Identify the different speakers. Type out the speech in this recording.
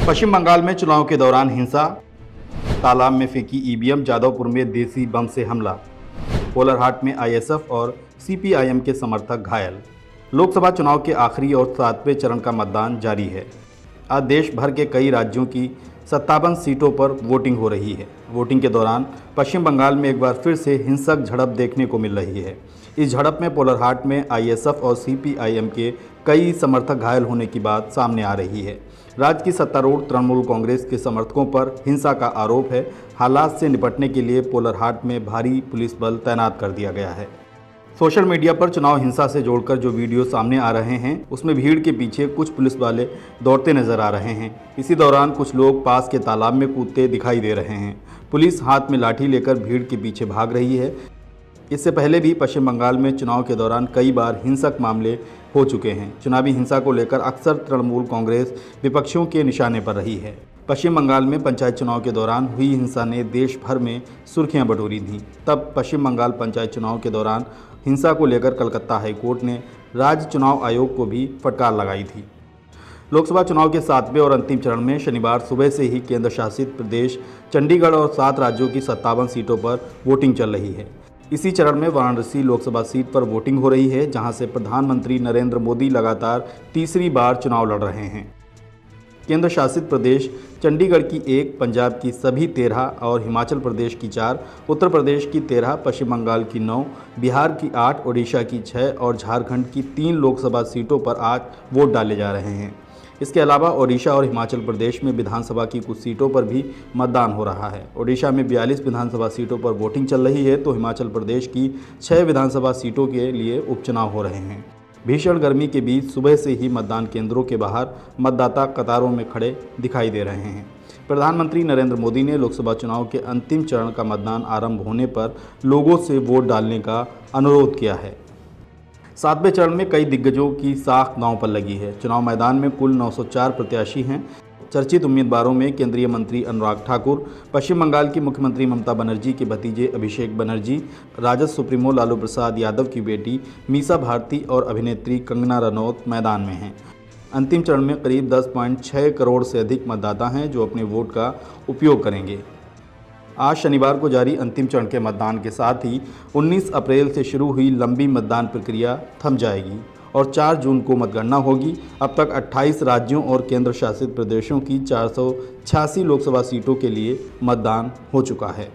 Speaker 1: पश्चिम बंगाल में चुनाव के दौरान हिंसा, तालाब में फेंकी ईवीएम, जादवपुर में देसी बम से हमला, कोलरहाट में आईएसएफ और सीपीआईएम के समर्थक घायल। लोकसभा चुनाव के आखिरी और 7वें चरण का मतदान जारी है। आज देश भर के कई राज्यों की 57 सीटों पर वोटिंग हो रही है। वोटिंग के दौरान पश्चिम बंगाल में एक बार फिर से हिंसक झड़प देखने को मिल रही है। इस झड़प में कोलरहाट में आईएसएफ और सीपीआईएम के कई समर्थक घायल होने की बात सामने आ रही है। राज्य की सत्तारूढ़ तृणमूल कांग्रेस के समर्थकों पर हिंसा का आरोप है। हालात से निपटने के लिए कोलरहाट में भारी पुलिस बल तैनात कर दिया गया है। सोशल मीडिया पर चुनाव हिंसा से जोड़कर जो वीडियो सामने आ रहे हैं, उसमें भीड़ के पीछे कुछ पुलिस वाले दौड़ते नजर आ रहे हैं। इसी दौरान कुछ लोग पास के तालाब में कूदते दिखाई दे रहे हैं। पुलिस हाथ में लाठी लेकर भीड़ के पीछे भाग रही है। इससे पहले भी पश्चिम बंगाल में चुनाव के दौरान कई बार हिंसक मामले हो चुके हैं। चुनावी हिंसा को लेकर अक्सर तृणमूल कांग्रेस विपक्षियों के निशाने पर रही है। पश्चिम बंगाल में पंचायत चुनाव के दौरान हुई हिंसा ने देश भर में सुर्खियां बटोरी थीं। तब पश्चिम बंगाल पंचायत चुनाव के दौरान हिंसा को लेकर कलकत्ता हाईकोर्ट ने राज्य चुनाव आयोग को भी फटकार लगाई थी। लोकसभा चुनाव के 7वें और अंतिम चरण में शनिवार सुबह से ही केंद्र शासित प्रदेश चंडीगढ़ और 7 राज्यों की 57 सीटों पर वोटिंग चल रही है। इसी चरण में वाराणसी लोकसभा सीट पर वोटिंग हो रही है, जहां से प्रधानमंत्री नरेंद्र मोदी लगातार तीसरी बार चुनाव लड़ रहे हैं। केंद्र शासित प्रदेश चंडीगढ़ की 1, पंजाब की सभी 13 और हिमाचल प्रदेश की 4, उत्तर प्रदेश की 13, पश्चिम बंगाल की 9, बिहार की 8, ओडिशा की 6 और झारखंड की 3 लोकसभा सीटों पर आज वोट डाले जा रहे हैं। इसके अलावा ओडिशा और हिमाचल प्रदेश में विधानसभा की कुछ सीटों पर भी मतदान हो रहा है। ओडिशा में 42 विधानसभा सीटों पर वोटिंग चल रही है, तो हिमाचल प्रदेश की 6 विधानसभा सीटों के लिए उपचुनाव हो रहे हैं। भीषण गर्मी के बीच सुबह से ही मतदान केंद्रों के बाहर मतदाता कतारों में खड़े दिखाई दे रहे हैं। प्रधानमंत्री नरेंद्र मोदी ने लोकसभा चुनाव के अंतिम चरण का मतदान आरंभ होने पर लोगों से वोट डालने का अनुरोध किया है। 7वें चरण में कई दिग्गजों की साख दांव पर लगी है। चुनाव मैदान में कुल 904 प्रत्याशी हैं। चर्चित उम्मीदवारों में केंद्रीय मंत्री अनुराग ठाकुर, पश्चिम बंगाल की मुख्यमंत्री ममता बनर्जी के भतीजे अभिषेक बनर्जी, राजद सुप्रीमो लालू प्रसाद यादव की बेटी मीसा भारती और अभिनेत्री कंगना रनौत मैदान में हैं। अंतिम चरण में करीब 10.6 करोड़ से अधिक मतदाता हैं जो अपने वोट का उपयोग करेंगे। आज शनिवार को जारी अंतिम चरण के मतदान के साथ ही 19 अप्रैल से शुरू हुई लंबी मतदान प्रक्रिया थम जाएगी और 4 जून को मतगणना होगी। अब तक 28 राज्यों और केंद्र शासित प्रदेशों की 486 लोकसभा सीटों के लिए मतदान हो चुका है।